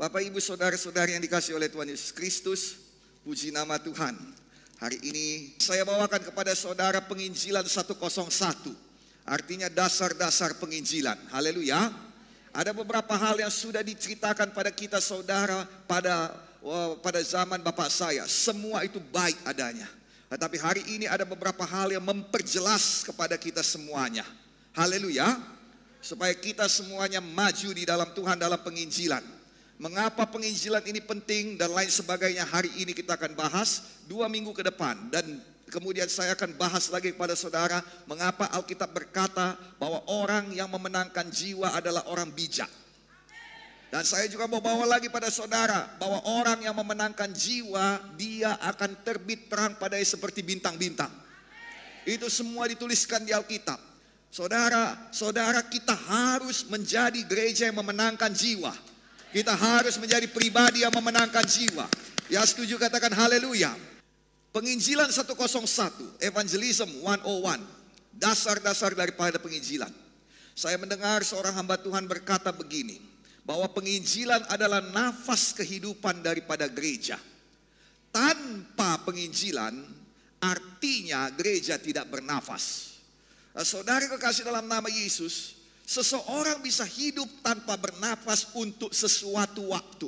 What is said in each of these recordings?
Bapak, Ibu, Saudara-saudari yang dikasihi oleh Tuhan Yesus Kristus, puji nama Tuhan. Hari ini saya bawakan kepada saudara penginjilan 101. Artinya dasar-dasar penginjilan. Haleluya. Ada beberapa hal yang sudah diceritakan pada kita saudara pada zaman Bapak saya. Semua itu baik adanya. Tetapi hari ini ada beberapa hal yang memperjelas kepada kita semuanya. Haleluya. Supaya kita semuanya maju di dalam Tuhan dalam penginjilan. Mengapa penginjilan ini penting dan lain sebagainya, hari ini kita akan bahas 2 minggu ke depan. Dan kemudian saya akan bahas lagi kepada saudara mengapa Alkitab berkata bahwa orang yang memenangkan jiwa adalah orang bijak. Dan saya juga mau bawa lagi pada saudara bahwa orang yang memenangkan jiwa, dia akan terbit terang padanya seperti bintang-bintang. Itu semua dituliskan di Alkitab. Saudara kita harus menjadi gereja yang memenangkan jiwa. Kita harus menjadi pribadi yang memenangkan jiwa. Ya, setuju, katakan haleluya. Penginjilan 101, Evangelism 101, dasar-dasar daripada penginjilan. Saya mendengar seorang hamba Tuhan berkata begini, bahwa penginjilan adalah nafas kehidupan daripada gereja. Tanpa penginjilan, artinya gereja tidak bernafas. Nah, saudara kekasih dalam nama Yesus, seseorang bisa hidup tanpa bernafas untuk sesuatu waktu.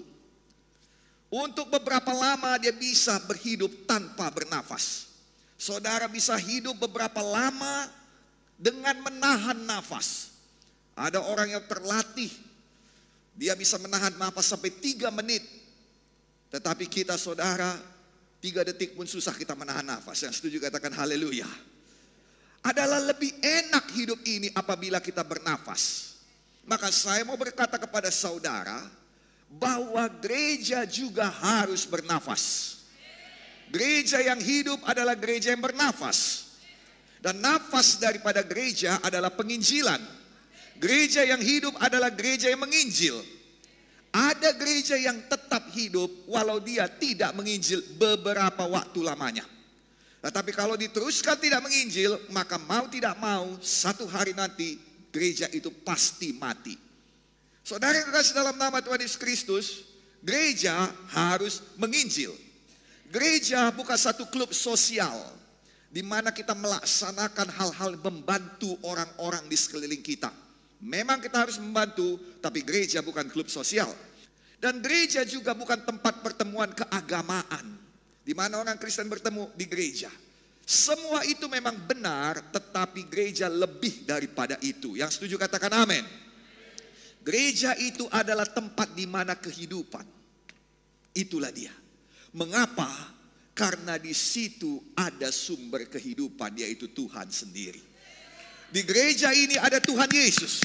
Untuk beberapa lama dia bisa berhidup tanpa bernafas. Saudara bisa hidup beberapa lama dengan menahan nafas. Ada orang yang terlatih, dia bisa menahan nafas sampai 3 menit. Tetapi kita saudara, 3 detik pun susah kita menahan nafas. Yang setuju katakan haleluya. Adalah lebih enak hidup ini apabila kita bernafas. Maka saya mau berkata kepada saudara bahwa gereja juga harus bernafas. Gereja yang hidup adalah gereja yang bernafas. Dan nafas daripada gereja adalah penginjilan. Gereja yang hidup adalah gereja yang menginjil. Ada gereja yang tetap hidup walau dia tidak menginjil beberapa waktu lamanya. Tetapi kalau diteruskan tidak menginjil, maka mau tidak mau, satu hari nanti gereja itu pasti mati. Saudara yang kekasih dalam nama Tuhan Yesus Kristus, gereja harus menginjil. Gereja bukan satu klub sosial, di mana kita melaksanakan hal-hal membantu orang-orang di sekeliling kita. Memang kita harus membantu, tapi gereja bukan klub sosial. Dan gereja juga bukan tempat pertemuan keagamaan, di mana orang Kristen bertemu di gereja. Semua itu memang benar, tetapi gereja lebih daripada itu. Yang setuju katakan amin. Gereja itu adalah tempat di mana kehidupan. Itulah dia. Mengapa? Karena di situ ada sumber kehidupan, yaitu Tuhan sendiri. Di gereja ini ada Tuhan Yesus.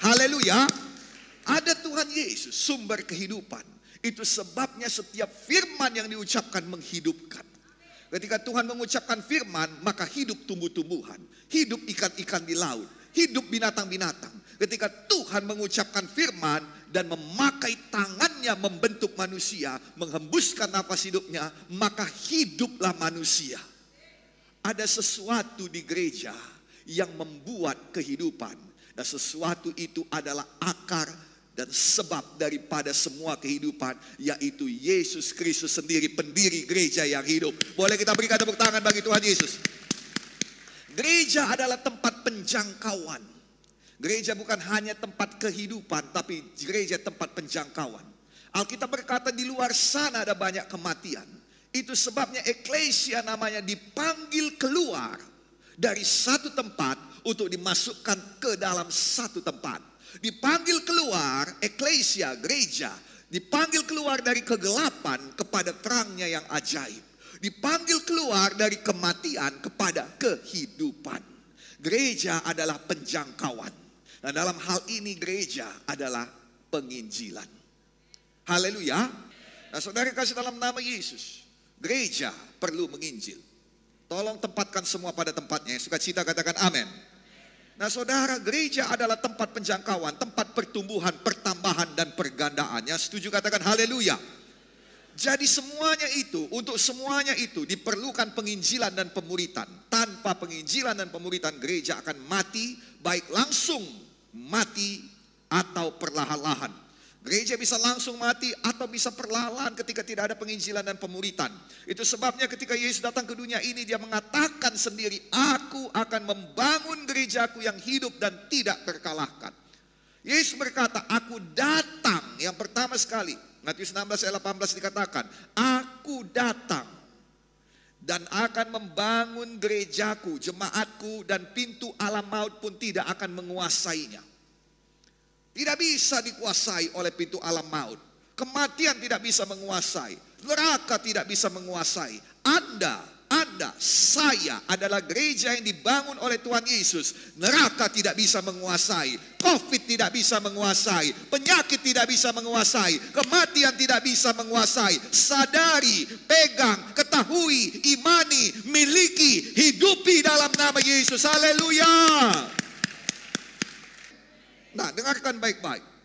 Haleluya. Ada Tuhan Yesus, sumber kehidupan. Itu sebabnya setiap firman yang diucapkan menghidupkan. Ketika Tuhan mengucapkan firman, maka hidup tumbuh-tumbuhan, hidup ikan-ikan di laut, hidup binatang-binatang. Ketika Tuhan mengucapkan firman dan memakai tangannya membentuk manusia, menghembuskan nafas hidupnya, maka hiduplah manusia. Ada sesuatu di gereja yang membuat kehidupan, dan sesuatu itu adalah akar dan sebab daripada semua kehidupan, yaitu Yesus Kristus sendiri, pendiri gereja yang hidup. Boleh kita berikan tepuk tangan bagi Tuhan Yesus. Gereja adalah tempat penjangkauan. Gereja bukan hanya tempat kehidupan, tapi gereja tempat penjangkauan. Alkitab berkata di luar sana ada banyak kematian. Itu sebabnya eklesia namanya dipanggil keluar dari satu tempat untuk dimasukkan ke dalam satu tempat. Dipanggil keluar, eklesia, gereja, dipanggil keluar dari kegelapan kepada terangnya yang ajaib. Dipanggil keluar dari kematian kepada kehidupan. Gereja adalah penjangkauan. Dan dalam hal ini gereja adalah penginjilan. Haleluya. Nah, saudara kasih dalam nama Yesus, gereja perlu menginjil. Tolong tempatkan semua pada tempatnya. Sukacita katakan amin. Nah saudara, gereja adalah tempat penjangkauan, tempat pertumbuhan, pertambahan, dan pergandaannya. Setuju katakan haleluya. Jadi semuanya itu, untuk semuanya itu diperlukan penginjilan dan pemuritan. Tanpa penginjilan dan pemuritan, gereja akan mati, baik langsung mati atau perlahan-lahan. Gereja bisa langsung mati atau bisa perlahan ketika tidak ada penginjilan dan pemuritan. Itu sebabnya ketika Yesus datang ke dunia ini, dia mengatakan sendiri, aku akan membangun gerejaku yang hidup dan tidak terkalahkan. Yesus berkata, aku datang. Yang pertama sekali, Matius 16 ayat 18 dikatakan, aku datang dan akan membangun gerejaku, jemaatku, dan pintu alam maut pun tidak akan menguasainya. Tidak bisa dikuasai oleh pintu alam maut. Kematian tidak bisa menguasai. Neraka tidak bisa menguasai. Anda, saya adalah gereja yang dibangun oleh Tuhan Yesus. Neraka tidak bisa menguasai. Covid tidak bisa menguasai. Penyakit tidak bisa menguasai. Kematian tidak bisa menguasai. Sadari, pegang, ketahui, imani, miliki, hidupi dalam nama Yesus. Haleluya. Nah, dengarkan baik-baik.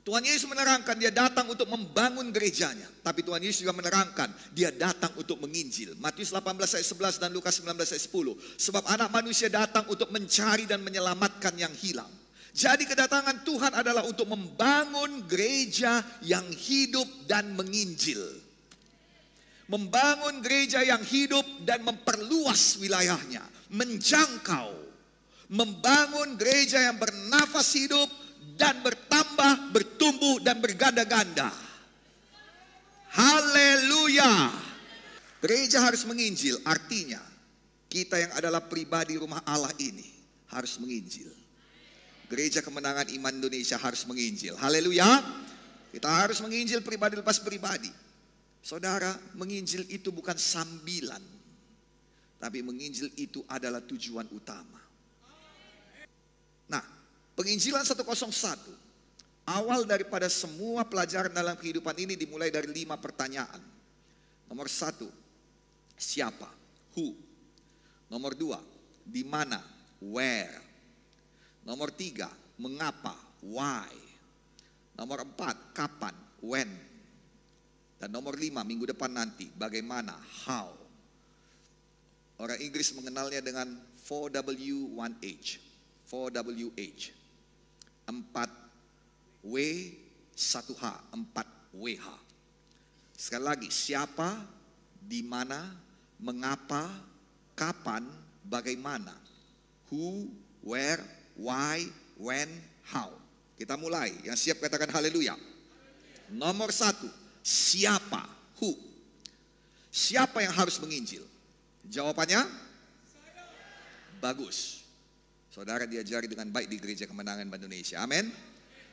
Tuhan Yesus menerangkan dia datang untuk membangun gerejanya. Tapi Tuhan Yesus juga menerangkan dia datang untuk menginjil. Matius 18 ayat 11 dan Lukas 19 ayat 10. Sebab anak manusia datang untuk mencari dan menyelamatkan yang hilang. Jadi kedatangan Tuhan adalah untuk membangun gereja yang hidup dan menginjil. Membangun gereja yang hidup dan memperluas wilayahnya. Menjangkau. Membangun gereja yang bernafas hidup dan bertambah, bertumbuh dan berganda-ganda. Haleluya. Gereja harus menginjil, artinya kita yang adalah pribadi rumah Allah ini harus menginjil. Gereja Kemenangan Iman Indonesia harus menginjil. Haleluya. Kita harus menginjil pribadi lepas pribadi. Saudara, menginjil itu bukan sambilan, tapi menginjil itu adalah tujuan utama. Nah, penginjilan 101, awal daripada semua pelajaran dalam kehidupan ini dimulai dari 5 pertanyaan. Nomor 1, siapa? Who. Nomor 2, di mana? Where. Nomor 3, mengapa? Why. Nomor 4, kapan? When. Dan nomor 5, minggu depan nanti, bagaimana? How. Orang Inggris mengenalnya dengan 4W1H. 4WH, 4W, 1H, 4WH. Sekali lagi, siapa, di mana, mengapa, kapan, bagaimana. Who, where, why, when, how. Kita mulai, yang siap katakan haleluya. Nomor 1, siapa, who. Siapa yang harus menginjil? Jawabannya? Bagus. Saudara diajari dengan baik di Gereja Kemenangan Indonesia. Amin.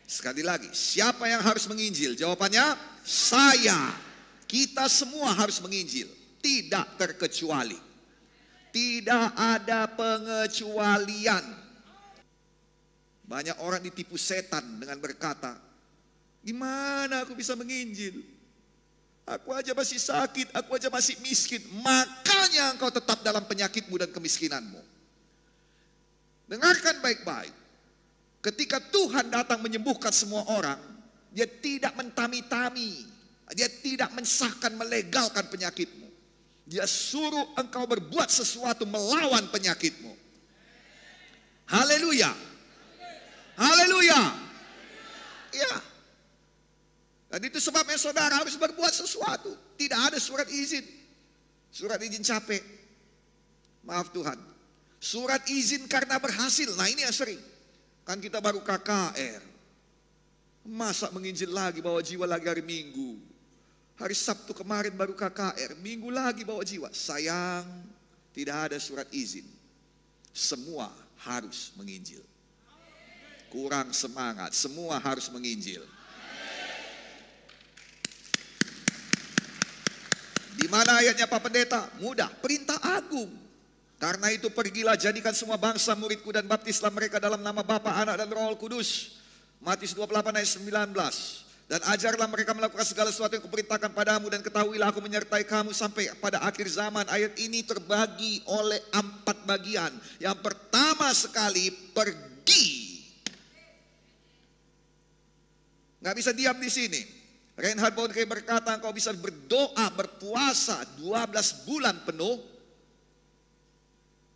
Sekali lagi, siapa yang harus menginjil? Jawabannya, saya. Kita semua harus menginjil. Tidak terkecuali. Tidak ada pengecualian. Banyak orang ditipu setan dengan berkata, gimana aku bisa menginjil? Aku aja masih sakit, aku aja masih miskin. Makanya engkau tetap dalam penyakitmu dan kemiskinanmu. Dengarkan baik-baik. Ketika Tuhan datang menyembuhkan semua orang, dia tidak mentami-tami. Dia tidak mensahkan, melegalkan penyakitmu. Dia suruh engkau berbuat sesuatu melawan penyakitmu. Haleluya. Haleluya. Ya. Dan itu sebabnya saudara harus berbuat sesuatu. Tidak ada surat izin. Surat izin capek. Maaf Tuhan. Surat izin karena berhasil. Nah ini yang sering. Kan kita baru KKR. Masa menginjil lagi bawa jiwa lagi hari Minggu. Hari Sabtu kemarin baru KKR. Minggu lagi bawa jiwa. Sayang, tidak ada surat izin. Semua harus menginjil. Kurang semangat. Semua harus menginjil. Di mana ayatnya Pak Pendeta? Mudah. Perintah agung. Karena itu pergilah, jadikan semua bangsa muridku dan baptislah mereka dalam nama Bapa, Anak dan Roh Kudus. Matius 28 ayat 19. Dan ajarlah mereka melakukan segala sesuatu yang kuperintahkan padamu, dan ketahuilah aku menyertai kamu sampai pada akhir zaman. Ayat ini terbagi oleh 4 bagian. Yang pertama sekali, pergi. Nggak bisa diam di sini. Reinhard Bonnke berkata, engkau bisa berdoa, berpuasa 12 bulan penuh.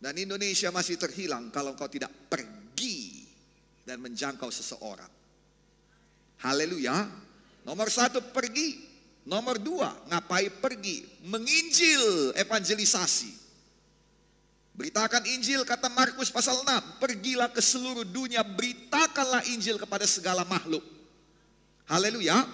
Dan Indonesia masih terhilang kalau engkau tidak pergi dan menjangkau seseorang. Haleluya. Nomor 1 pergi. Nomor 2, ngapain pergi? Menginjil, evangelisasi. Beritakan Injil, kata Markus pasal 6. Pergilah ke seluruh dunia, beritakanlah Injil kepada segala makhluk. Haleluya.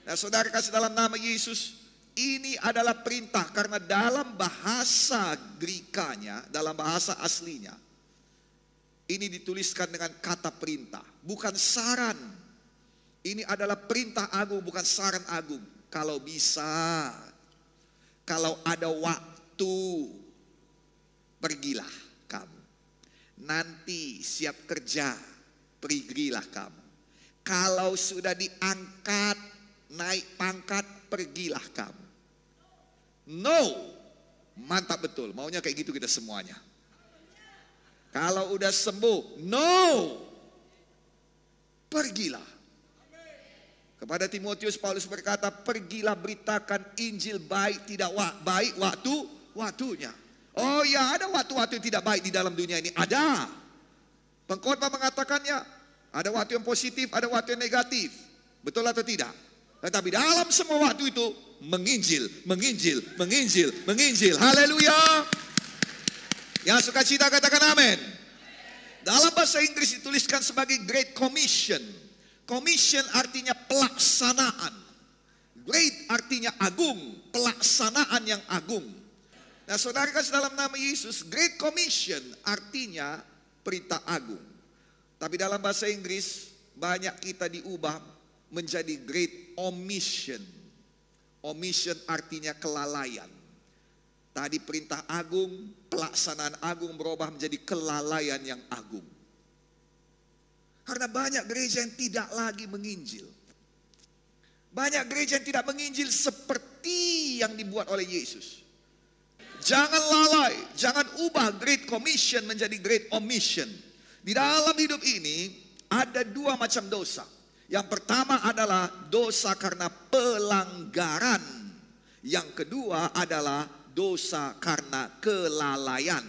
Nah, saudara kasih dalam nama Yesus, ini adalah perintah. Karena dalam bahasa Grikanya, dalam bahasa aslinya, ini dituliskan dengan kata perintah, bukan saran. Ini adalah perintah agung, bukan saran agung. Kalau bisa, kalau ada waktu, pergilah kamu. Nanti siap kerja, pergilah kamu. Kalau sudah diangkat, naik pangkat, pergilah kamu. No, mantap betul. Maunya kayak gitu kita semuanya. Kalau udah sembuh, no, pergilah. Kepada Timotius Paulus berkata, pergilah beritakan Injil baik tidak baik waktunya. Oh ya, ada waktu-waktu yang tidak baik di dalam dunia ini. Ada. Pengkhotbah mengatakannya, ada waktu yang positif, ada waktu yang negatif. Betul atau tidak? Tetapi dalam semua waktu itu menginjil. Haleluya. Yang suka cita katakan amin. Dalam bahasa Inggris dituliskan sebagai Great Commission. Commission artinya pelaksanaan. Great artinya agung, pelaksanaan yang agung. Nah, saudara kasih dalam nama Yesus, Great Commission artinya perintah agung. Tapi dalam bahasa Inggris banyak kita diubah menjadi Great Omission. Omission artinya kelalaian. Tadi perintah agung, pelaksanaan agung berubah menjadi kelalaian yang agung. Karena banyak gereja yang tidak lagi menginjil. Banyak gereja yang tidak menginjil seperti yang dibuat oleh Yesus. Jangan lalai, jangan ubah Great Commission menjadi Great Omission. Di dalam hidup ini ada 2 macam dosa. Yang pertama adalah dosa karena pelanggaran. Yang kedua adalah dosa karena kelalaian.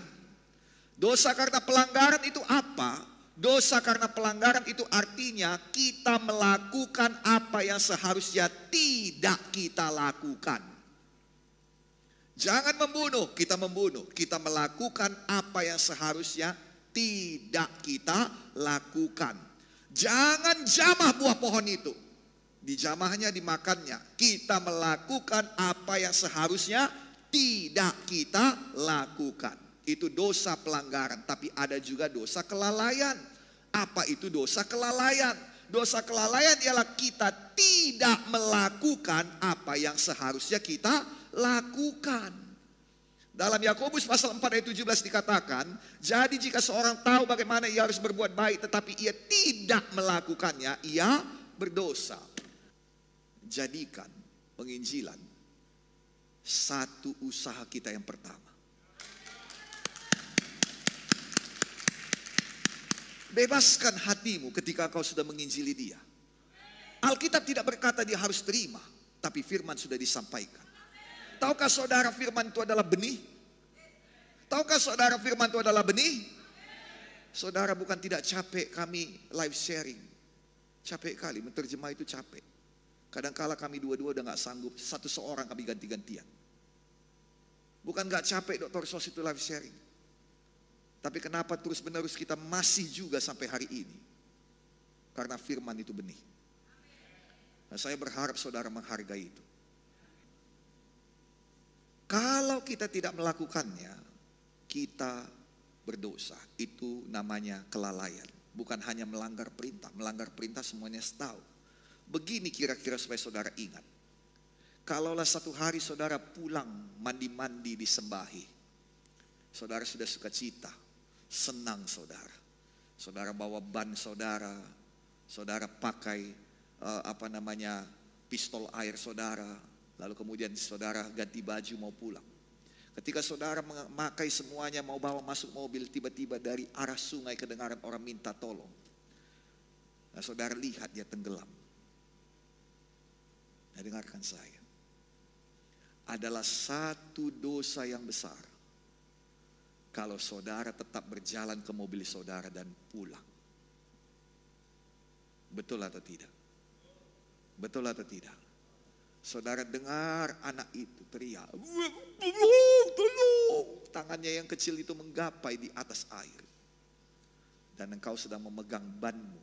Dosa karena pelanggaran itu apa? Dosa karena pelanggaran itu artinya kita melakukan apa yang seharusnya tidak kita lakukan. Jangan membunuh, kita membunuh. Kita melakukan apa yang seharusnya tidak kita lakukan. Jangan jamah buah pohon itu. Dijamahnya, dimakannya. Kita melakukan apa yang seharusnya tidak kita lakukan. Itu dosa pelanggaran, tapi ada juga dosa kelalaian. Apa itu dosa kelalaian? Dosa kelalaian ialah kita tidak melakukan apa yang seharusnya kita lakukan. Dalam Yakobus pasal 4 ayat 17 dikatakan, jadi jika seorang tahu bagaimana ia harus berbuat baik tetapi ia tidak melakukannya, ia berdosa. Jadikan penginjilan satu usaha kita yang pertama. Bebaskan hatimu ketika kau sudah menginjili dia. Alkitab tidak berkata dia harus terima, tapi firman sudah disampaikan. Tahukah saudara firman itu adalah benih? Tahukah saudara firman itu adalah benih? Saudara bukan tidak capek kami live sharing. Capek kali, menterjemah itu capek. Kadangkala kami dua-dua udah gak sanggup, satu seorang kami ganti-gantian. Bukan gak capek Dr. Sos itu live sharing. Tapi kenapa terus menerus kita masih juga sampai hari ini? Karena firman itu benih. Nah, saya berharap saudara menghargai itu. Kalau kita tidak melakukannya, kita berdosa. Itu namanya kelalaian. Bukan hanya melanggar perintah. Melanggar perintah semuanya tahu. Begini kira-kira supaya saudara ingat. Kalaulah satu hari saudara pulang mandi-mandi disembahi. Saudara sudah suka cita. Senang saudara. Saudara bawa ban saudara. Saudara pakai pistol air saudara. Lalu kemudian saudara ganti baju mau pulang. Ketika saudara memakai semuanya mau bawa masuk mobil, tiba-tiba dari arah sungai kedengaran orang minta tolong. Nah, saudara lihat dia tenggelam. Nah, dengarkan saya. Adalah satu dosa yang besar kalau saudara tetap berjalan ke mobil saudara dan pulang. Betul atau tidak? Betul atau tidak? Saudara dengar anak itu teriak, tolong, tolong. Tangannya yang kecil itu menggapai di atas air. Dan engkau sedang memegang banmu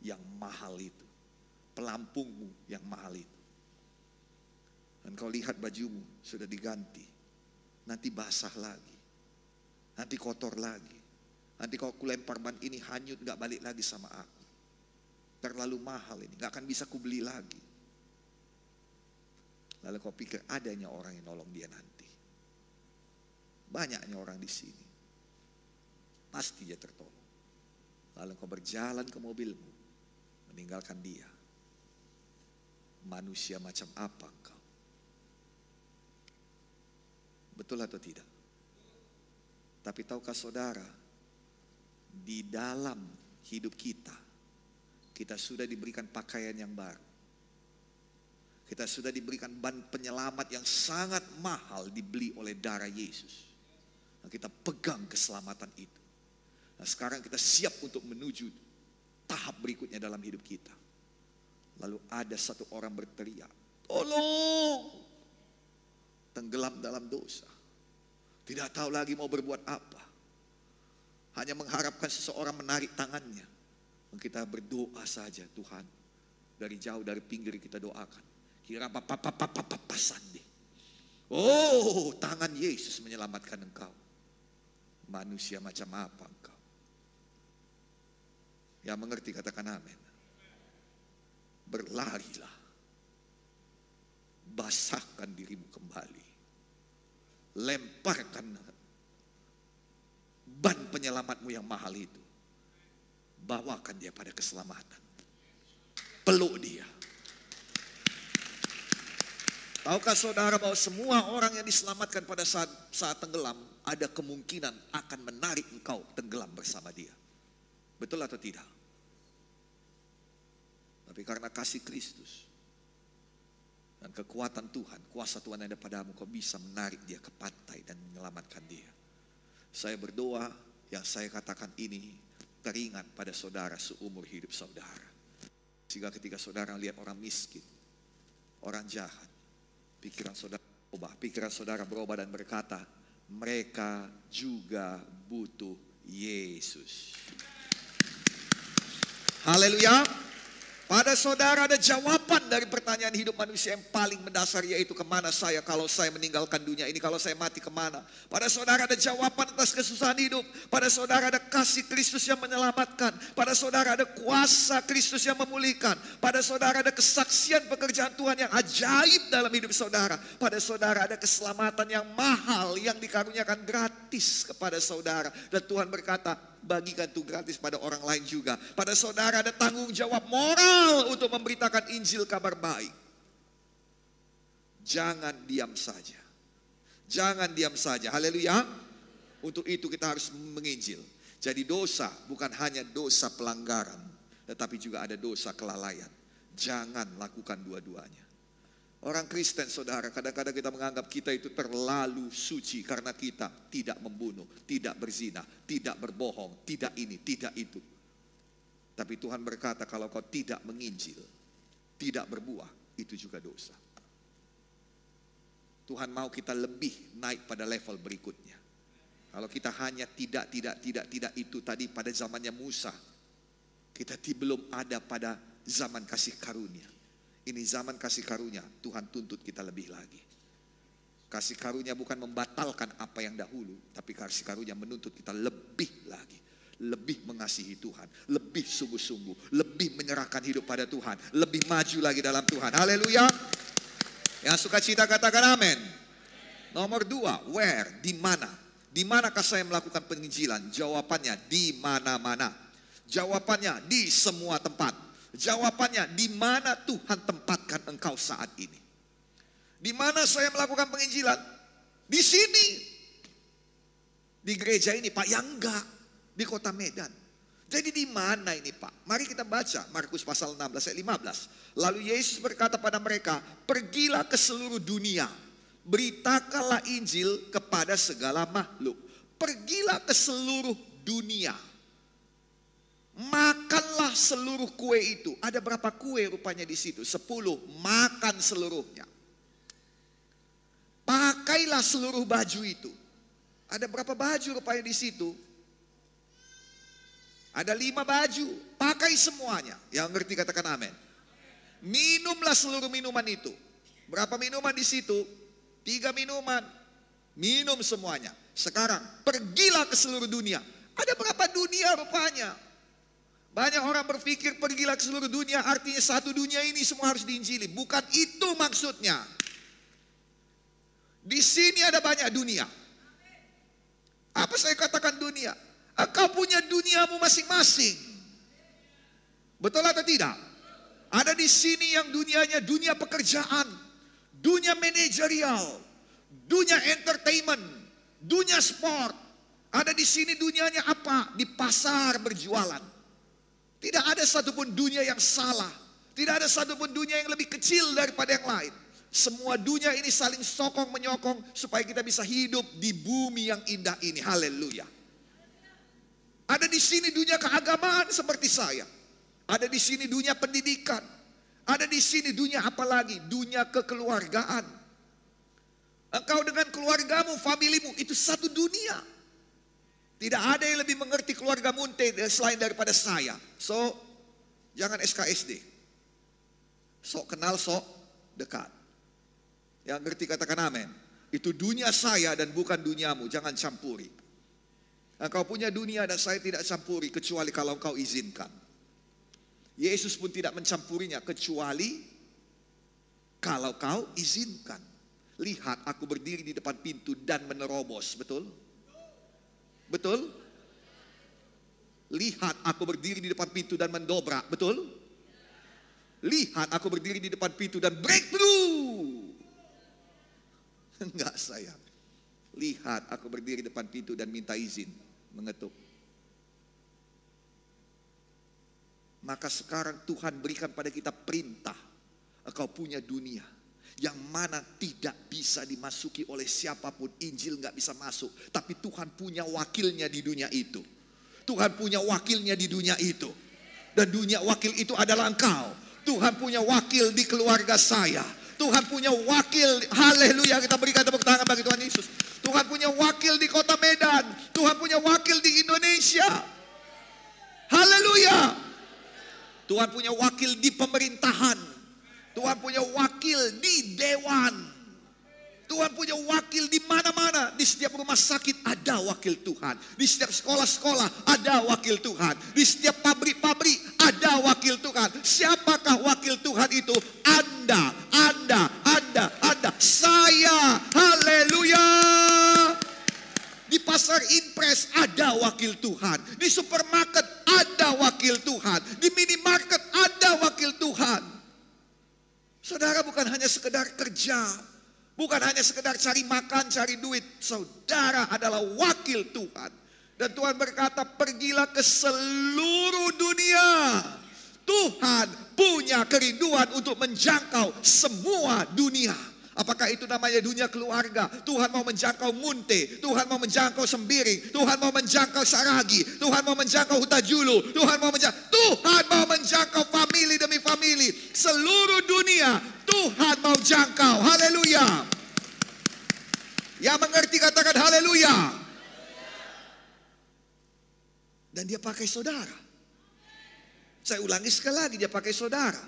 yang mahal itu. Pelampungmu yang mahal itu. Dan kau lihat bajumu sudah diganti. Nanti basah lagi. Nanti kotor lagi. Nanti kalau kulempar ban ini hanyut, gak balik lagi sama aku. Terlalu mahal ini, gak akan bisa kubeli lagi. Lalu kau pikir adanya orang yang nolong dia nanti. Banyaknya orang di sini. Pasti dia tertolong. Lalu kau berjalan ke mobilmu, meninggalkan dia. Manusia macam apa engkau? Betul atau tidak? Tapi tahukah saudara, di dalam hidup kita, kita sudah diberikan pakaian yang baru. Kita sudah diberikan ban penyelamat yang sangat mahal dibeli oleh darah Yesus. Nah, kita pegang keselamatan itu. Nah, sekarang kita siap untuk menuju tahap berikutnya dalam hidup kita. Lalu ada satu orang berteriak, tolong! Tenggelam dalam dosa. Tidak tahu lagi mau berbuat apa. Hanya mengharapkan seseorang menarik tangannya. Kita berdoa saja, Tuhan. Dari jauh, dari pinggir kita doakan. Kira papasan deh. Oh, tangan Yesus menyelamatkan engkau. Manusia macam apa engkau? Yang mengerti katakan amin. Berlarilah. Basahkan dirimu kembali. Lemparkan ban penyelamatmu yang mahal itu. Bawakan dia pada keselamatan. Peluk dia. Tahukah saudara bahwa semua orang yang diselamatkan pada saat tenggelam, ada kemungkinan akan menarik engkau tenggelam bersama dia. Betul atau tidak? Tapi karena kasih Kristus dan kekuatan Tuhan, kuasa Tuhan yang ada padamu, kau bisa menarik dia ke pantai dan menyelamatkan dia. Saya berdoa, yang saya katakan ini teringat pada saudara seumur hidup saudara. Sehingga ketika saudara lihat orang miskin, orang jahat, pikiran saudara berubah dan berkata, mereka juga butuh Yesus. Haleluya. Pada saudara ada jawaban dari pertanyaan hidup manusia yang paling mendasar, yaitu kemana saya kalau saya meninggalkan dunia ini, kalau saya mati kemana. Pada saudara ada jawaban atas kesusahan hidup. Pada saudara ada kasih Kristus yang menyelamatkan. Pada saudara ada kuasa Kristus yang memulihkan. Pada saudara ada kesaksian pekerjaan Tuhan yang ajaib dalam hidup saudara. Pada saudara ada keselamatan yang mahal yang dikaruniakan gratis kepada saudara. Dan Tuhan berkata, bagikan itu gratis pada orang lain juga. Pada saudara ada tanggung jawab moral untuk memberitakan Injil kabar baik. Jangan diam saja. Jangan diam saja. Haleluya. Untuk itu kita harus menginjil. Jadi dosa bukan hanya dosa pelanggaran, tetapi juga ada dosa kelalaian. Jangan lakukan dua-duanya. Orang Kristen saudara, kadang-kadang kita menganggap kita itu terlalu suci karena kita tidak membunuh, tidak berzina, tidak berbohong, tidak ini, tidak itu. Tapi Tuhan berkata kalau kau tidak menginjil, tidak berbuah, itu juga dosa. Tuhan mau kita lebih naik pada level berikutnya. Kalau kita hanya tidak itu tadi pada zamannya Musa, kita belum ada pada zaman kasih karunia. Ini zaman kasih karunia, Tuhan tuntut kita lebih lagi. Kasih karunia bukan membatalkan apa yang dahulu, tapi kasih karunia menuntut kita lebih lagi. Lebih mengasihi Tuhan, lebih sungguh-sungguh, lebih menyerahkan hidup pada Tuhan, lebih maju lagi dalam Tuhan. Haleluya. Yang suka cita katakan amin. Nomor 2, where, di mana? Di manakah saya melakukan penginjilan? Jawabannya di mana-mana. Jawabannya di semua tempat. Jawabannya, di mana Tuhan tempatkan engkau saat ini? Di mana saya melakukan penginjilan? Di sini. Di gereja ini Pak, ya enggak. Di kota Medan. Jadi di mana ini Pak? Mari kita baca Markus pasal 16 ayat 15. Lalu Yesus berkata pada mereka, pergilah ke seluruh dunia. Beritakanlah Injil kepada segala makhluk. Pergilah ke seluruh dunia. Makanlah seluruh kue itu. Ada berapa kue rupanya di situ? 10. Makan seluruhnya. Pakailah seluruh baju itu. Ada berapa baju rupanya di situ? Ada 5 baju. Pakai semuanya. Yang ngerti katakan amin. Minumlah seluruh minuman itu. Berapa minuman di situ? 3 minuman. Minum semuanya. Sekarang pergilah ke seluruh dunia. Ada berapa dunia rupanya? Banyak orang berpikir pergilah ke seluruh dunia artinya satu dunia ini semua harus diinjili. Bukan itu maksudnya. Di sini ada banyak dunia. Apa saya katakan dunia? Engkau punya duniamu masing-masing. Betul atau tidak? Ada di sini yang dunianya dunia pekerjaan, dunia manajerial, dunia entertainment, dunia sport. Ada di sini dunianya apa? Di pasar berjualan. Tidak ada satupun dunia yang salah. Tidak ada satupun dunia yang lebih kecil daripada yang lain. Semua dunia ini saling sokong menyokong supaya kita bisa hidup di bumi yang indah ini. Haleluya. Ada di sini dunia keagamaan seperti saya. Ada di sini dunia pendidikan. Ada di sini dunia apa lagi? Dunia kekeluargaan. Engkau dengan keluargamu, familimu, itu satu dunia. Tidak ada yang lebih mengerti keluarga Munte selain daripada saya. So, jangan SKSD. Sok kenal, sok dekat. Yang ngerti katakan amin. Itu dunia saya dan bukan duniamu. Jangan campuri. Engkau punya dunia dan saya tidak campuri kecuali kalau engkau izinkan. Yesus pun tidak mencampurinya kecuali kalau kau izinkan. Lihat, aku berdiri di depan pintu dan menerobos. Betul? Betul? Lihat, aku berdiri di depan pintu dan mendobrak. Betul? Lihat, aku berdiri di depan pintu dan breakthrough. Enggak sayang. Lihat, aku berdiri di depan pintu dan minta izin mengetuk. Maka sekarang Tuhan berikan pada kita perintah. Engkau punya dunia yang mana tidak bisa dimasuki oleh siapapun. Injil gak bisa masuk. Tapi Tuhan punya wakilnya di dunia itu. Tuhan punya wakilnya di dunia itu. Dan dunia wakil itu adalah engkau. Tuhan punya wakil di keluarga saya. Tuhan punya wakil, haleluya, kita berikan tepuk tangan bagi Tuhan Yesus. Tuhan punya wakil di kota Medan. Tuhan punya wakil di Indonesia. Haleluya. Tuhan punya wakil di pemerintahan. Tuhan punya wakil di dewan. Tuhan punya wakil di mana-mana. Di setiap rumah sakit ada wakil Tuhan. Di setiap sekolah-sekolah ada wakil Tuhan. Di setiap pabrik-pabrik ada wakil Tuhan. Siapakah wakil Tuhan itu? Anda. Saya. Haleluya. Di pasar impres ada wakil Tuhan. Di supermarket ada wakil Tuhan. Di minimarket ada wakil Tuhan. Saudara bukan hanya sekedar kerja. Bukan hanya sekedar cari makan, cari duit. Saudara adalah wakil Tuhan. Dan Tuhan berkata, pergilah ke seluruh dunia. Tuhan punya kerinduan untuk menjangkau semua dunia. Apakah itu namanya dunia keluarga? Tuhan mau menjangkau Munte. Tuhan mau menjangkau Sembiring. Tuhan mau menjangkau Saragi. Tuhan mau menjangkau Hutajulu. Tuhan mau menjangkau famili demi famili. Seluruh dunia Tuhan mau jangkau. Haleluya. Yang mengerti katakan haleluya. Dan dia pakai saudara. Saya ulangi sekali lagi, dia pakai saudara.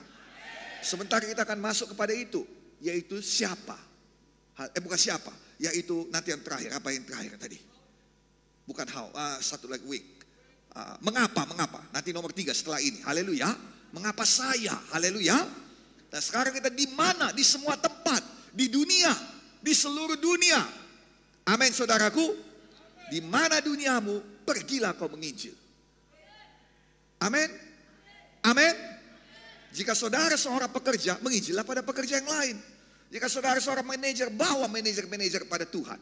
Sebentar kita akan masuk kepada itu. Yaitu siapa? Bukan siapa. Yaitu nanti yang terakhir. Apa yang terakhir tadi? Bukan how. Satu lagi week. Mengapa? Nanti nomor 3 setelah ini. Haleluya. Mengapa saya? Haleluya. Nah sekarang kita di mana? Di semua tempat. Di dunia. Di seluruh dunia. Amin saudaraku. Di mana duniamu, pergilah kau menginjil. Amin. Amin. Jika saudara seorang pekerja, menginjillah pada pekerja yang lain. Jika saudara seorang manajer, bawa manajer-manajer pada Tuhan.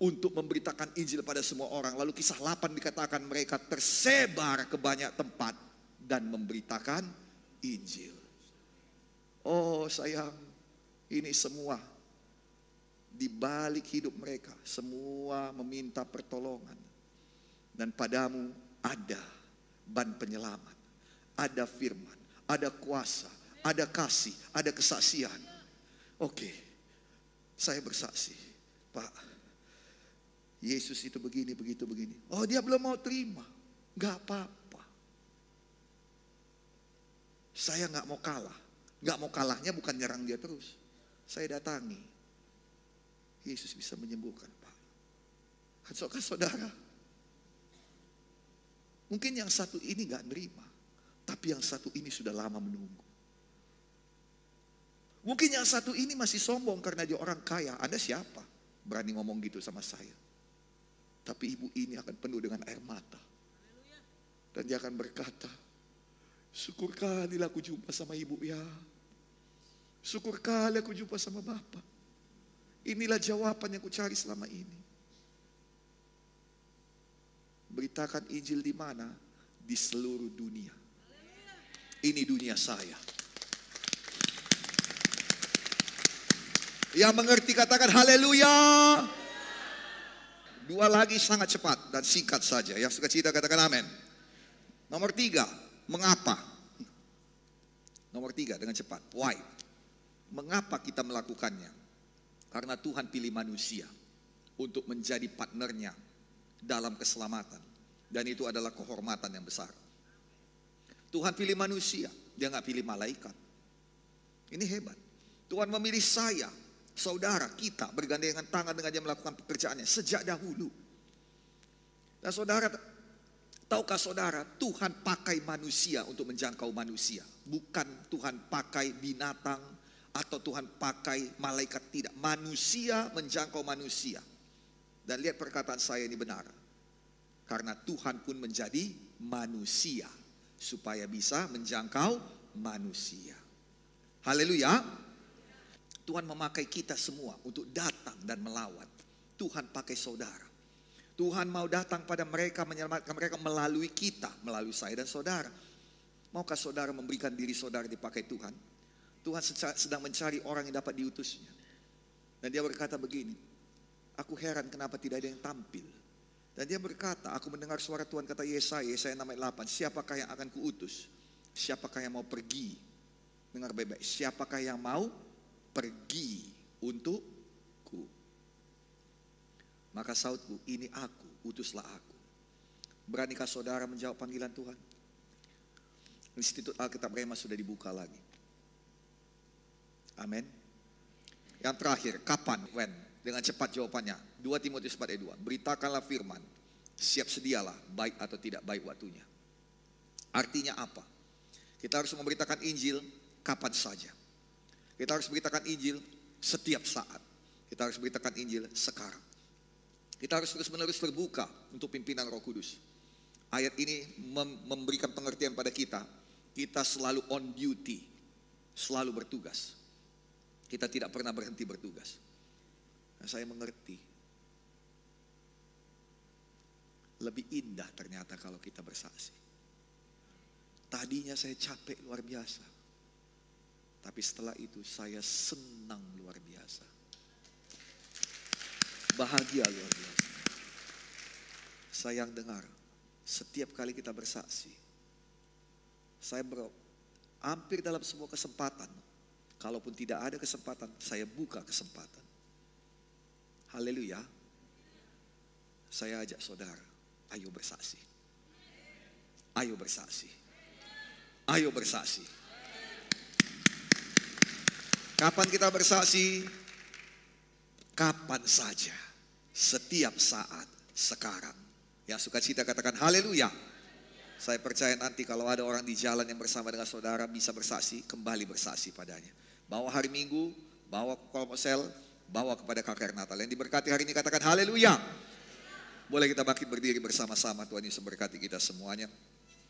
Untuk memberitakan Injil pada semua orang. Lalu kisah 8 dikatakan mereka tersebar ke banyak tempat. Dan memberitakan Injil. Oh sayang, ini semua di balik hidup mereka. Semua meminta pertolongan. Dan padamu ada ban penyelamat, ada firman, ada kuasa, ada kasih, ada kesaksian. Oke, saya bersaksi, Pak, Yesus itu begini, begitu, begini. Oh, dia belum mau terima. Gak apa-apa. Saya gak mau kalah. Gak mau kalahnya bukan nyerang dia terus. Saya datangi. Yesus bisa menyembuhkan, Pak. Hatsukah saudara? Mungkin yang satu ini gak nerima, tapi yang satu ini sudah lama menunggu. Mungkin yang satu ini masih sombong karena dia orang kaya. Anda siapa? Berani ngomong gitu sama saya. Tapi ibu ini akan penuh dengan air mata. Dan dia akan berkata, syukur kali aku jumpa sama ibu ya. Syukur kali aku jumpa sama bapak. Inilah jawaban yang ku cari selama ini. Beritakan Injil di mana? Di seluruh dunia. Ini dunia saya. Yang mengerti katakan haleluya. Dua lagi sangat cepat dan singkat saja. Yang suka cerita katakan amin. Nomor 3, mengapa? Nomor 3 dengan cepat, why? Mengapa kita melakukannya? Karena Tuhan pilih manusia untuk menjadi partnernya dalam keselamatan. Dan itu adalah kehormatan yang besar. Tuhan pilih manusia, dia gak pilih malaikat. Ini hebat. Tuhan memilih saya, saudara, kita bergandengan tangan dengan dia melakukan pekerjaannya sejak dahulu. Dan saudara, tahukah saudara, Tuhan pakai manusia untuk menjangkau manusia. Bukan Tuhan pakai binatang atau Tuhan pakai malaikat, tidak. Manusia menjangkau manusia. Dan lihat perkataan saya ini benar. Karena Tuhan pun menjadi manusia supaya bisa menjangkau manusia. Haleluya. Tuhan memakai kita semua untuk datang dan melawat. Tuhan pakai saudara. Tuhan mau datang pada mereka, menyelamatkan mereka melalui kita, melalui saya dan saudara. Maukah saudara memberikan diri saudara dipakai Tuhan? Tuhan sedang mencari orang yang dapat diutusnya. Dan dia berkata begini, aku heran kenapa tidak ada yang tampil. Dan dia berkata, aku mendengar suara Tuhan kata Yesaya 6 ayat 8, siapakah yang akan kuutus? Siapakah yang mau pergi? Dengar baik-baik, siapakah yang mau pergi untukku? Maka sautku, ini aku, utuslah aku. Beranikah saudara menjawab panggilan Tuhan? Institut Alkitab Rema sudah dibuka lagi. Amin. Yang terakhir, kapan? When? Dengan cepat jawabannya. 2 Timotius 4 ayat 2. Beritakanlah firman. Siap sedialah, baik atau tidak baik waktunya. Artinya apa? Kita harus memberitakan Injil kapan saja. Kita harus beritakan Injil setiap saat. Kita harus beritakan Injil sekarang. Kita harus terus-menerus terbuka untuk pimpinan Roh Kudus. Ayat ini memberikan pengertian pada kita. Kita selalu on duty, selalu bertugas. Kita tidak pernah berhenti bertugas. Nah, saya mengerti. Lebih indah ternyata kalau kita bersaksi. Tadinya saya capek luar biasa. Tapi setelah itu saya senang luar biasa. Bahagia luar biasa. Saya yang dengar, setiap kali kita bersaksi, saya hampir dalam semua kesempatan, kalaupun tidak ada kesempatan, saya buka kesempatan. Haleluya. Saya ajak saudara, ayo bersaksi. Ayo bersaksi. Ayo bersaksi. Kapan kita bersaksi? Kapan saja, setiap saat, sekarang. Yang suka cita katakan haleluya. Saya percaya nanti kalau ada orang di jalan yang bersama dengan saudara bisa bersaksi, kembali bersaksi padanya. Bawa hari Minggu, bawa ke kolmosel, bawa kepada KKR Natal. Yang diberkati hari ini katakan haleluya. Boleh kita bangkit berdiri bersama-sama, Tuhan Yesus berkati kita semuanya.